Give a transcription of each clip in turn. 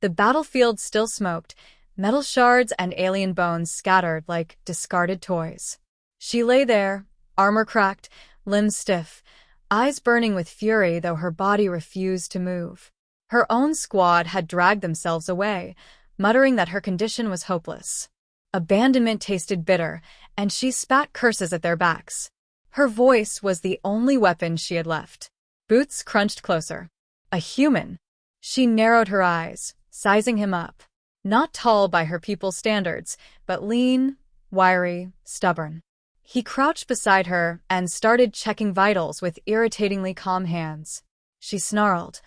The battlefield still smoked, metal shards and alien bones scattered like discarded toys. She lay there, armor cracked, limbs stiff, eyes burning with fury though her body refused to move. Her own squad had dragged themselves away, muttering that her condition was hopeless. Abandonment tasted bitter, and she spat curses at their backs. Her voice was the only weapon she had left. Boots crunched closer. A human. She narrowed her eyes, sizing him up. Not tall by her people's standards, but lean, wiry, stubborn. He crouched beside her and started checking vitals with irritatingly calm hands. She snarled,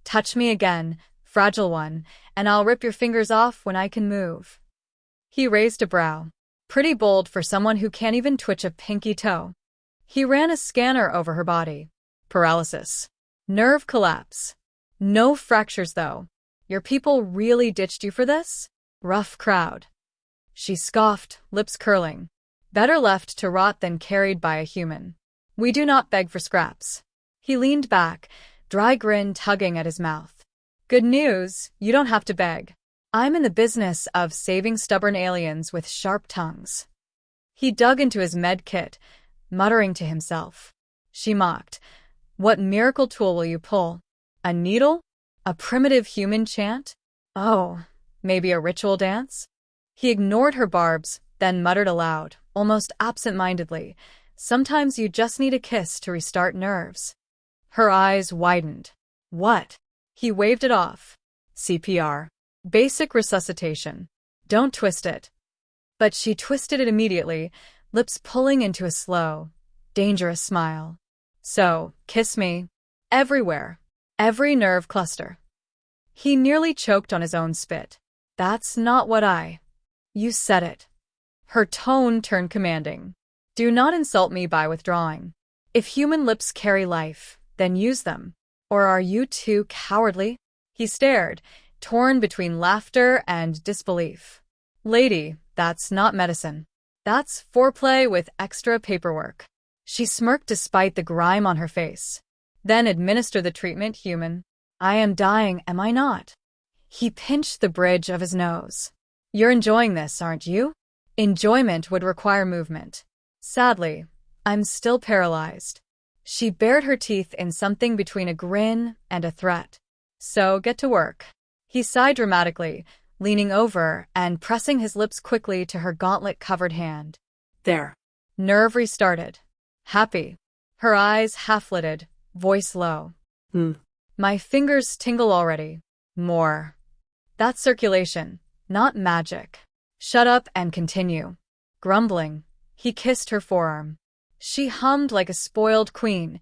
"Touch me again, fragile one, and I'll rip your fingers off when I can move." He raised a brow. Pretty bold for someone who can't even twitch a pinky toe. He ran a scanner over her body. Paralysis. Nerve collapse. No fractures, though. Your people really ditched you for this? Rough crowd. She scoffed, lips curling. Better left to rot than carried by a human. We do not beg for scraps. He leaned back, dry grin tugging at his mouth. Good news, you don't have to beg. I'm in the business of saving stubborn aliens with sharp tongues. He dug into his med kit, muttering to himself. She mocked. What miracle tool will you pull? A needle? A primitive human chant? Oh, maybe a ritual dance? He ignored her barbs, then muttered aloud, almost absent-mindedly, sometimes you just need a kiss to restart nerves. Her eyes widened. What? He waved it off. CPR. Basic resuscitation. Don't twist it. But she twisted it immediately, lips pulling into a slow, dangerous smile. So, kiss me. Everywhere. Every nerve cluster. He nearly choked on his own spit. That's not what I... You said it. Her tone turned commanding. Do not insult me by withdrawing. If human lips carry life, then use them. Or are you too cowardly? He stared, torn between laughter and disbelief. Lady, that's not medicine. That's foreplay with extra paperwork. She smirked despite the grime on her face. Then administer the treatment, human. I am dying, am I not? He pinched the bridge of his nose. You're enjoying this, aren't you? Enjoyment would require movement. Sadly, I'm still paralyzed. She bared her teeth in something between a grin and a threat. So get to work. He sighed dramatically, leaning over and pressing his lips quickly to her gauntlet-covered hand. There. Nerve restarted. Happy. Her eyes half-lidded, voice low. My fingers tingle already. More. That's circulation, not magic. Shut up and continue. Grumbling, he kissed her forearm. She hummed like a spoiled queen,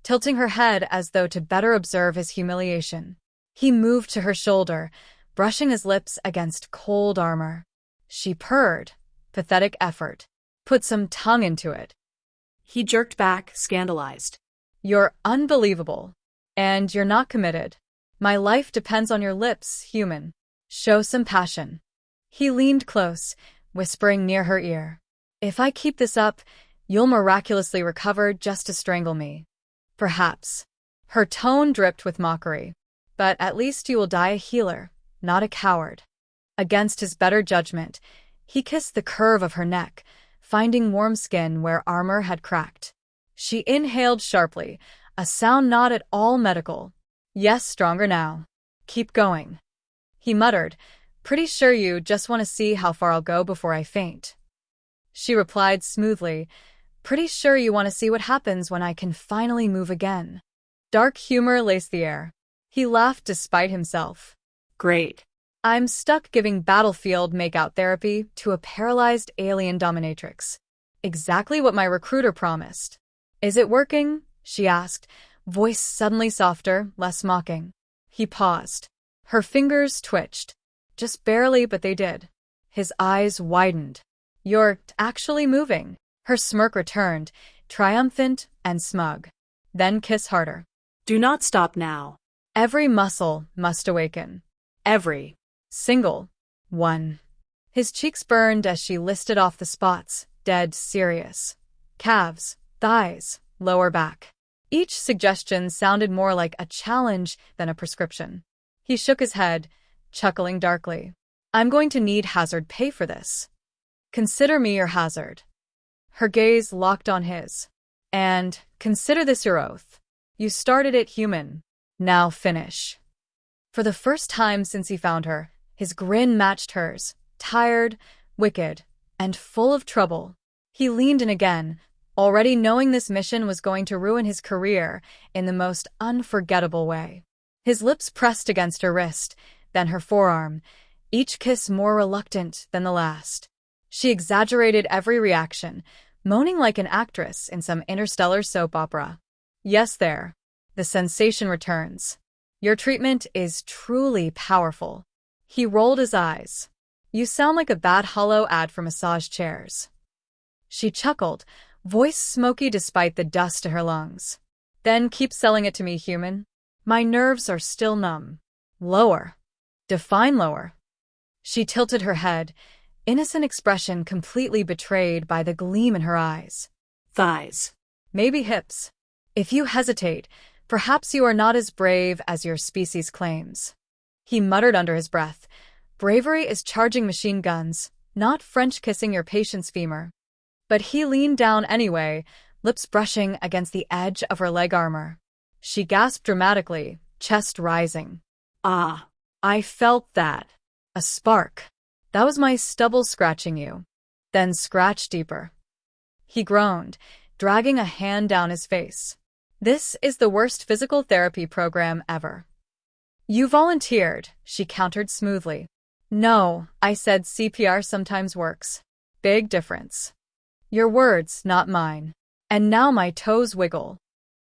tilting her head as though to better observe his humiliation. He moved to her shoulder, brushing his lips against cold armor. She purred. Pathetic effort. Put some tongue into it. He jerked back, scandalized. You're unbelievable. And you're not committed. My life depends on your lips, human. Show some passion. He leaned close, whispering near her ear. If I keep this up, you'll miraculously recover just to strangle me. Perhaps. Her tone dripped with mockery. But at least you will die a healer, not a coward. Against his better judgment, he kissed the curve of her neck, finding warm skin where armor had cracked. She inhaled sharply, a sound not at all medical. Yes, stronger now. Keep going. He muttered, pretty sure you just want to see how far I'll go before I faint. She replied smoothly, pretty sure you want to see what happens when I can finally move again. Dark humor laced the air. He laughed despite himself. Great. I'm stuck giving battlefield makeout therapy to a paralyzed alien dominatrix. Exactly what my recruiter promised. Is it working? She asked, voice suddenly softer, less mocking. He paused. Her fingers twitched. Just barely, but they did. His eyes widened. You're actually moving. Her smirk returned, triumphant and smug. Then kiss harder. Do not stop now. Every muscle must awaken. Every single one. His cheeks burned as she listed off the spots, dead serious. Calves, thighs, lower back. Each suggestion sounded more like a challenge than a prescription. He shook his head. chuckling darkly. I'm going to need hazard pay for this. Consider me your hazard. Her gaze locked on his. And consider this your oath. You started it human. Now finish. For the first time since he found her, his grin matched hers, tired, wicked, and full of trouble. He leaned in again, already knowing this mission was going to ruin his career in the most unforgettable way. His lips pressed against her wrist, then her forearm, each kiss more reluctant than the last. She exaggerated every reaction, moaning like an actress in some interstellar soap opera. Yes, there. The sensation returns. Your treatment is truly powerful. He rolled his eyes. You sound like a bad hollow ad for massage chairs. She chuckled, voice smoky despite the dust to her lungs. Then keep selling it to me, human. My nerves are still numb. Lower. Define lower. She tilted her head, innocent expression completely betrayed by the gleam in her eyes. Thighs. Maybe hips. If you hesitate, perhaps you are not as brave as your species claims. He muttered under his breath. Bravery is charging machine guns, not French kissing your patient's femur. But he leaned down anyway, lips brushing against the edge of her leg armor. She gasped dramatically, chest rising. Ah, I felt that. A spark. That was my stubble scratching you. Then scratch deeper. He groaned, dragging a hand down his face. This is the worst physical therapy program ever. You volunteered, she countered smoothly. No, I said CPR sometimes works. Big difference. Your words, not mine. And now my toes wiggle.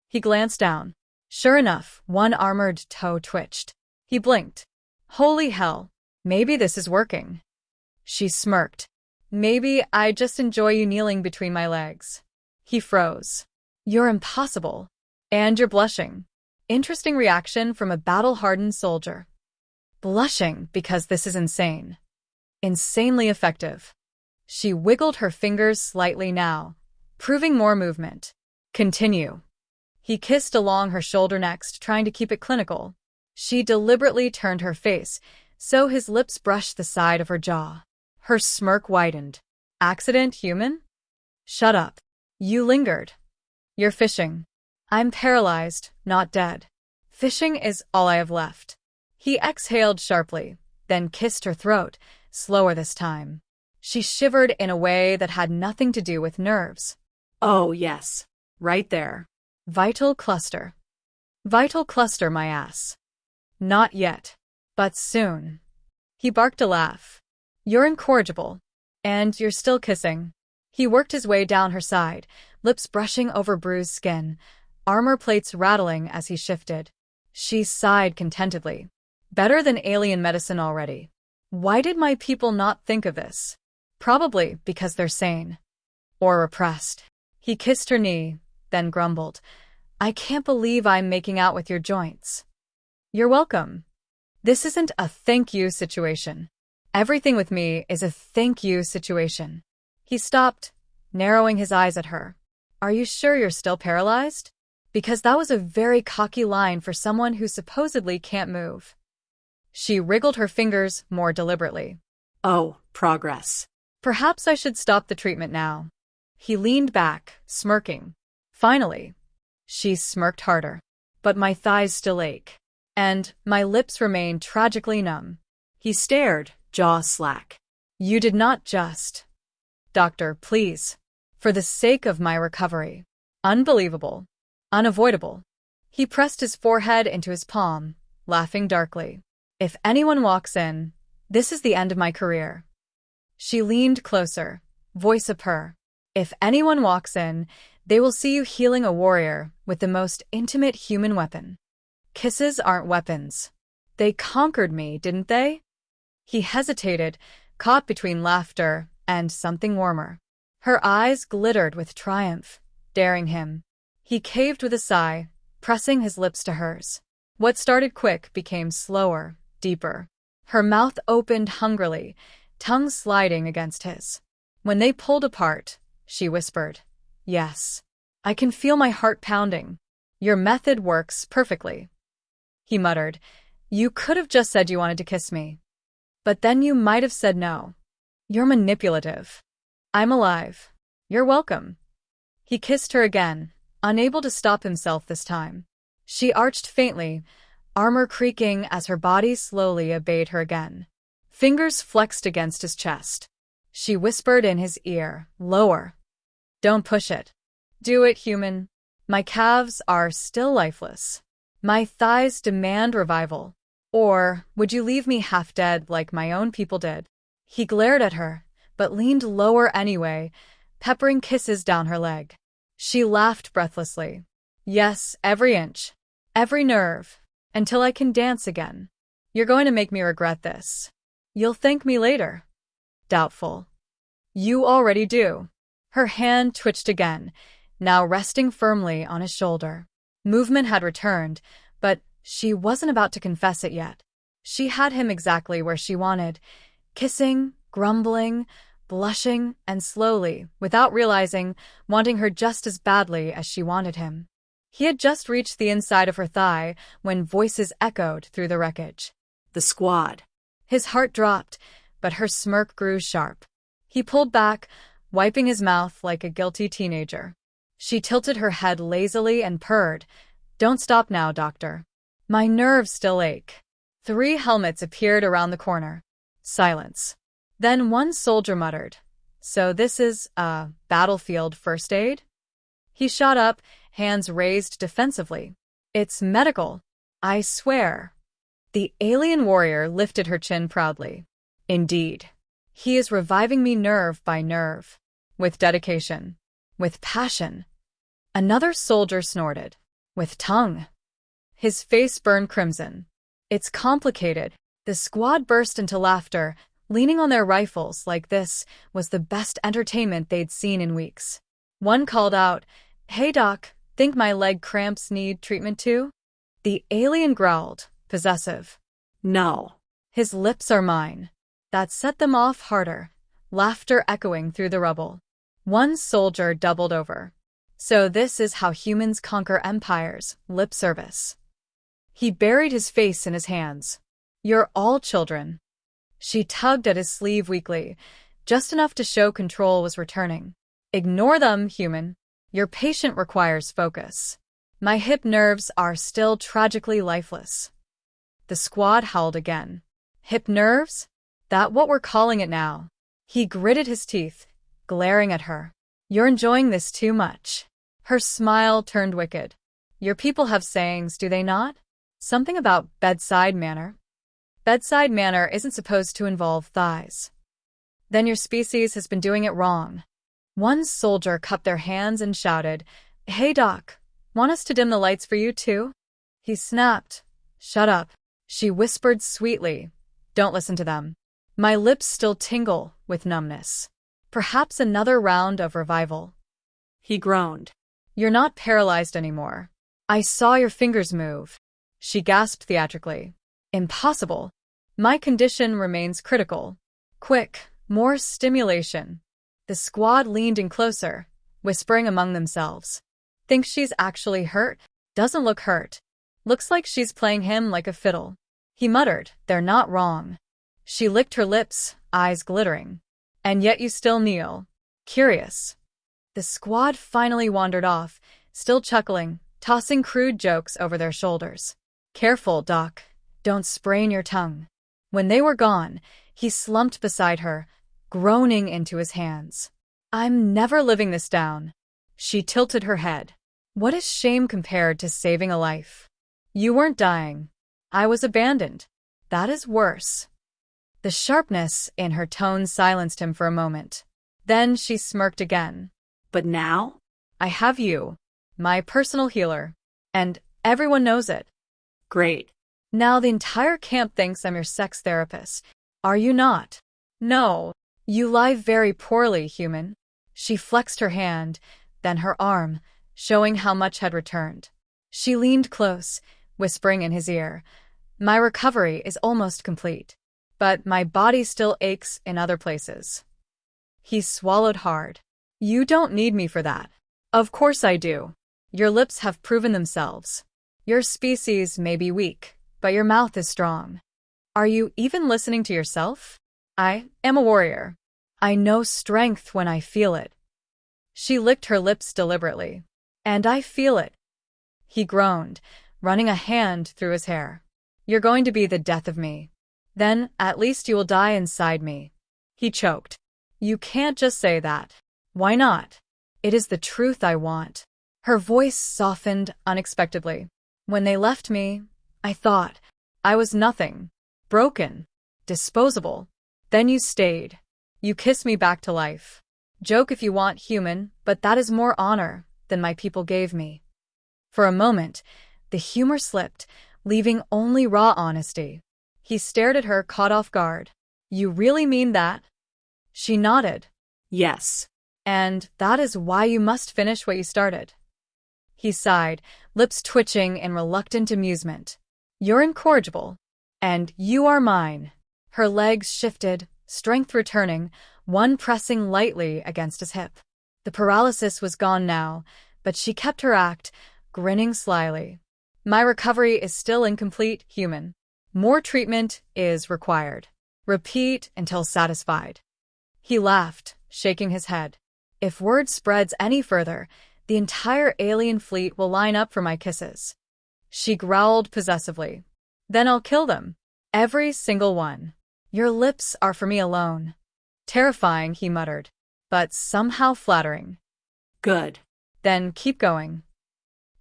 He glanced down. Sure enough, one armored toe twitched. He blinked. Holy hell, maybe this is working. She smirked. Maybe I just enjoy you kneeling between my legs. He froze. You're impossible. And you're blushing. Interesting reaction from a battle-hardened soldier. Blushing because this is insane. Insanely effective. She wiggled her fingers slightly now, proving more movement. Continue. He kissed along her shoulder next, trying to keep it clinical. She deliberately turned her face, so his lips brushed the side of her jaw. Her smirk widened. Accident, human? Shut up. You lingered. You're fishing. I'm paralyzed, not dead. Fishing is all I have left. He exhaled sharply, then kissed her throat, slower this time. She shivered in a way that had nothing to do with nerves. Oh, yes. Right there. Vital cluster. Vital cluster, my ass. Not yet. But soon. He barked a laugh. You're incorrigible. And you're still kissing. He worked his way down her side, lips brushing over bruised skin, armor plates rattling as he shifted. She sighed contentedly. Better than alien medicine already. Why did my people not think of this? Probably because they're sane. Or repressed. He kissed her knee, then grumbled. I can't believe I'm making out with your joints. You're welcome. This isn't a thank you situation. Everything with me is a thank you situation. He stopped, narrowing his eyes at her. Are you sure you're still paralyzed? Because that was a very cocky line for someone who supposedly can't move. She wriggled her fingers more deliberately. Oh, progress. Perhaps I should stop the treatment now. He leaned back, smirking. Finally. She smirked harder. But my thighs still ache. And my lips remain tragically numb. He stared, jaw slack. You did not just. Doctor, please. For the sake of my recovery. Unbelievable. Unavoidable. He pressed his forehead into his palm, laughing darkly. If anyone walks in, this is the end of my career. She leaned closer, voice a purr. If anyone walks in, they will see you healing a warrior with the most intimate human weapon. Kisses aren't weapons. They conquered me, didn't they? He hesitated, caught between laughter and something warmer. Her eyes glittered with triumph, daring him. He caved with a sigh, pressing his lips to hers. What started quick became slower, deeper. Her mouth opened hungrily, tongue sliding against his. When they pulled apart, she whispered, Yes. I can feel my heart pounding. Your method works perfectly. He muttered, You could have just said you wanted to kiss me. But then you might have said no. You're manipulative. I'm alive. You're welcome. He kissed her again, unable to stop himself this time. She arched faintly, armor creaking as her body slowly obeyed her again. Fingers flexed against his chest. She whispered in his ear, lower. Don't push it. Do it, human. My calves are still lifeless. My thighs demand revival. Or would you leave me half dead like my own people did? He glared at her, but leaned lower anyway, peppering kisses down her leg. She laughed breathlessly. Yes, every inch. Every nerve. Until I can dance again. You're going to make me regret this. You'll thank me later. Doubtful. You already do. Her hand twitched again, now resting firmly on his shoulder. Movement had returned, but she wasn't about to confess it yet. She had him exactly where she wanted, kissing, grumbling, blushing, and slowly, without realizing, wanting her just as badly as she wanted him. He had just reached the inside of her thigh when voices echoed through the wreckage. The squad. His heart dropped, but her smirk grew sharp. He pulled back, wiping his mouth like a guilty teenager. She tilted her head lazily and purred. Don't stop now, doctor. My nerves still ache. 3 helmets appeared around the corner. Silence. Then one soldier muttered, So this is, battlefield first aid? He shot up, hands raised defensively. It's medical. I swear. The alien warrior lifted her chin proudly. Indeed. He is reviving me nerve by nerve. With dedication. With passion. Another soldier snorted. With tongue. His face burned crimson. It's complicated. The squad burst into laughter, leaning on their rifles like this was the best entertainment they'd seen in weeks. One called out, Hey doc, think my leg cramps need treatment too? The alien growled, possessive. No. His lips are mine. That set them off harder, laughter echoing through the rubble. One soldier doubled over. So this is how humans conquer empires, lip service. He buried his face in his hands. You're all children. She tugged at his sleeve weakly, just enough to show control was returning. Ignore them, human. Your patient requires focus. My hip nerves are still tragically lifeless. The squad howled again. Hip nerves? That what we're calling it now. He gritted his teeth, glaring at her. You're enjoying this too much. Her smile turned wicked. Your people have sayings, do they not? Something about bedside manner. Bedside manner isn't supposed to involve thighs. Then your species has been doing it wrong. One soldier cupped their hands and shouted, Hey doc, want us to dim the lights for you too? He snapped. Shut up. She whispered sweetly. Don't listen to them. My lips still tingle with numbness. Perhaps another round of revival. He groaned. You're not paralyzed anymore. I saw your fingers move. She gasped theatrically. Impossible. My condition remains critical. Quick, more stimulation. The squad leaned in closer, whispering among themselves. Thinks she's actually hurt? Doesn't look hurt. Looks like she's playing him like a fiddle. He muttered, They're not wrong. She licked her lips, eyes glittering. And yet you still kneel. Curious. The squad finally wandered off, still chuckling, tossing crude jokes over their shoulders. Careful, doc. Don't sprain your tongue. When they were gone, he slumped beside her, groaning into his hands. I'm never living this down. She tilted her head. What is shame compared to saving a life? You weren't dying. I was abandoned. That is worse. The sharpness in her tone silenced him for a moment. Then she smirked again. But now? I have you, my personal healer. And everyone knows it. Great. Now the entire camp thinks I'm your sex therapist. Are you not? No. You lie very poorly, human. She flexed her hand, then her arm, showing how much had returned. She leaned close, whispering in his ear, My recovery is almost complete. But my body still aches in other places. He swallowed hard. You don't need me for that. Of course I do. Your lips have proven themselves. Your species may be weak, but your mouth is strong. Are you even listening to yourself? I am a warrior. I know strength when I feel it. She licked her lips deliberately. And I feel it. He groaned, running a hand through his hair. You're going to be the death of me. Then, at least you will die inside me. He choked. You can't just say that. Why not? It is the truth I want. Her voice softened unexpectedly. When they left me, I thought I was nothing. Broken. Disposable. Then you stayed. You kissed me back to life. Joke if you want, human, but that is more honor than my people gave me. For a moment, the humor slipped, leaving only raw honesty. He stared at her, caught off guard. You really mean that? She nodded. Yes. And that is why you must finish what you started. He sighed, lips twitching in reluctant amusement. You're incorrigible. And you are mine. Her legs shifted, strength returning, one pressing lightly against his hip. The paralysis was gone now, but she kept her act, grinning slyly. My recovery is still incomplete, human. More treatment is required. Repeat until satisfied. He laughed, shaking his head. If word spreads any further, the entire alien fleet will line up for my kisses. She growled possessively. Then I'll kill them. Every single one. Your lips are for me alone. Terrifying, he muttered, but somehow flattering. Good. Then keep going.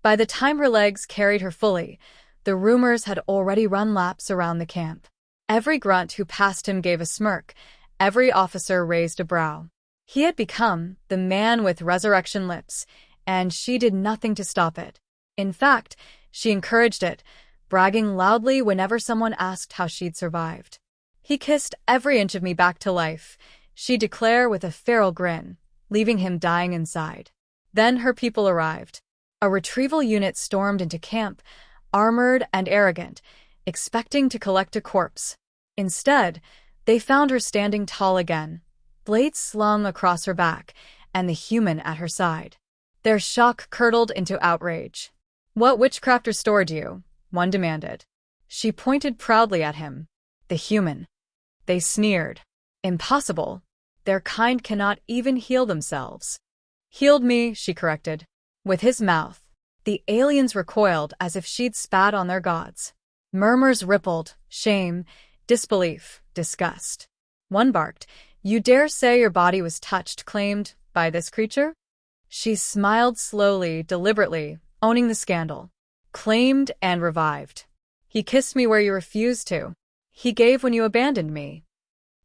By the time her legs carried her fully, the rumors had already run laps around the camp. Every grunt who passed him gave a smirk, every officer raised a brow. He had become the man with resurrection lips, and she did nothing to stop it. In fact, she encouraged it, bragging loudly whenever someone asked how she'd survived. He kissed every inch of me back to life, she declared with a feral grin, leaving him dying inside. Then her people arrived. A retrieval unit stormed into camp, armored and arrogant, expecting to collect a corpse. Instead, they found her standing tall again, blades slung across her back, and the human at her side. Their shock curdled into outrage. What witchcraft restored you? One demanded. She pointed proudly at him. The human. They sneered. Impossible. Their kind cannot even heal themselves. Healed me, she corrected. With his mouth. The aliens recoiled as if she'd spat on their gods. Murmurs rippled, shame, disbelief, disgust. One barked, You dare say your body was touched, claimed, by this creature? She smiled slowly, deliberately, owning the scandal. Claimed and revived. He kissed me where you refused to. He gave when you abandoned me.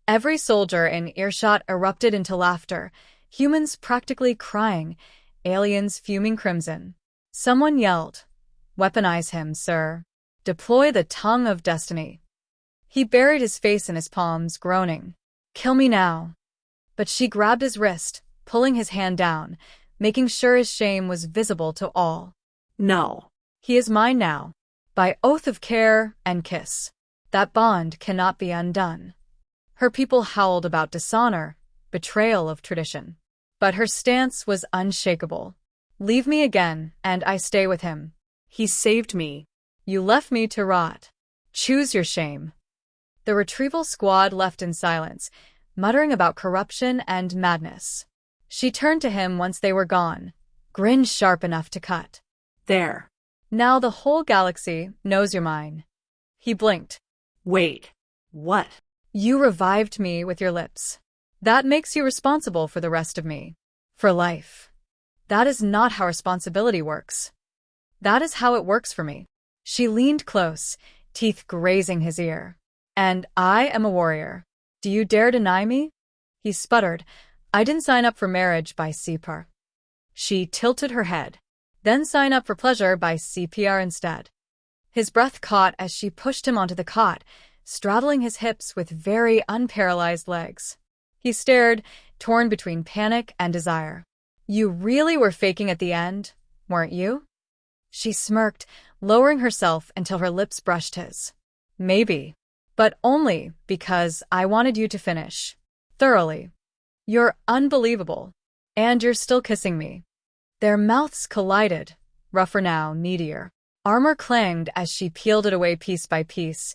Every soldier in earshot erupted into laughter, humans practically crying, aliens fuming crimson. Someone yelled, Weaponize him, sir. Deploy the tongue of destiny. He buried his face in his palms, groaning. Kill me now. But she grabbed his wrist, pulling his hand down, making sure his shame was visible to all. No. He is mine now. By oath of care and kiss. That bond cannot be undone. Her people howled about dishonor, betrayal of tradition. But her stance was unshakable. Leave me again, and I stay with him. He saved me. You left me to rot. Choose your shame. The retrieval squad left in silence, muttering about corruption and madness. She turned to him once they were gone, grin sharp enough to cut. There. Now the whole galaxy knows you're mine. He blinked. Wait. What? You revived me with your lips. That makes you responsible for the rest of me. For life. That is not how responsibility works. That is how it works for me. She leaned close, teeth grazing his ear. And I am a warrior. Do you dare deny me? He sputtered. I didn't sign up for marriage by CPR. She tilted her head. Then sign up for pleasure by CPR instead. His breath caught as she pushed him onto the cot, straddling his hips with very unparalyzed legs. He stared, torn between panic and desire. You really were faking at the end, weren't you? She smirked, lowering herself until her lips brushed his. Maybe. But only because I wanted you to finish. Thoroughly. You're unbelievable. And you're still kissing me. Their mouths collided, rougher now, needier. Armor clanged as she peeled it away piece by piece,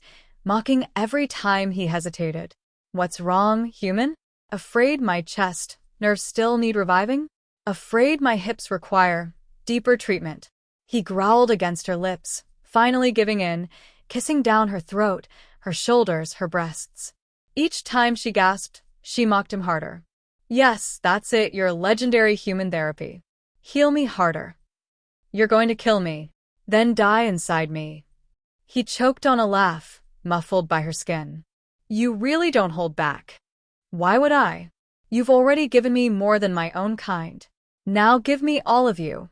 mocking every time he hesitated. What's wrong, human? Afraid my chest, nerves still need reviving? Afraid my hips require deeper treatment. He growled against her lips, finally giving in, kissing down her throat, her shoulders, her breasts. Each time she gasped, she mocked him harder. Yes, that's it, your legendary human therapy. Heal me harder. You're going to kill me, then die inside me. He choked on a laugh, muffled by her skin. You really don't hold back. Why would I? You've already given me more than my own kind. Now give me all of you.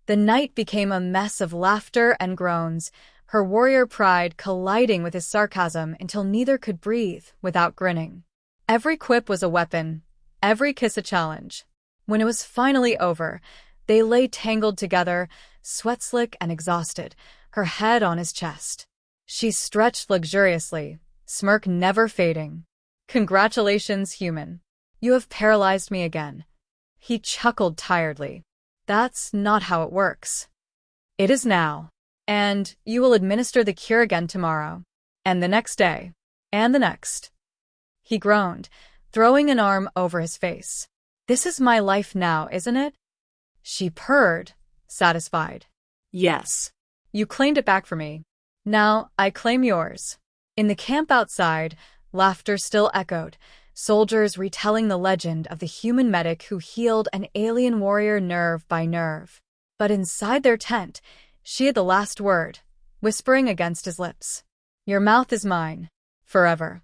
The night became a mess of laughter and groans, her warrior pride colliding with his sarcasm until neither could breathe without grinning. Every quip was a weapon, every kiss a challenge. When it was finally over, they lay tangled together, sweat-slick and exhausted, her head on his chest. She stretched luxuriously, smirk never fading. Congratulations, human. You have paralyzed me again. He chuckled tiredly. That's not how it works. It is now. And you will administer the cure again tomorrow. And the next day. And the next. He groaned, throwing an arm over his face. This is my life now, isn't it? She purred, satisfied. Yes. You claimed it back for me. Now I claim yours. In the camp outside, laughter still echoed, soldiers retelling the legend of the human medic who healed an alien warrior nerve by nerve. But inside their tent, she had the last word, whispering against his lips. Your mouth is mine. Forever.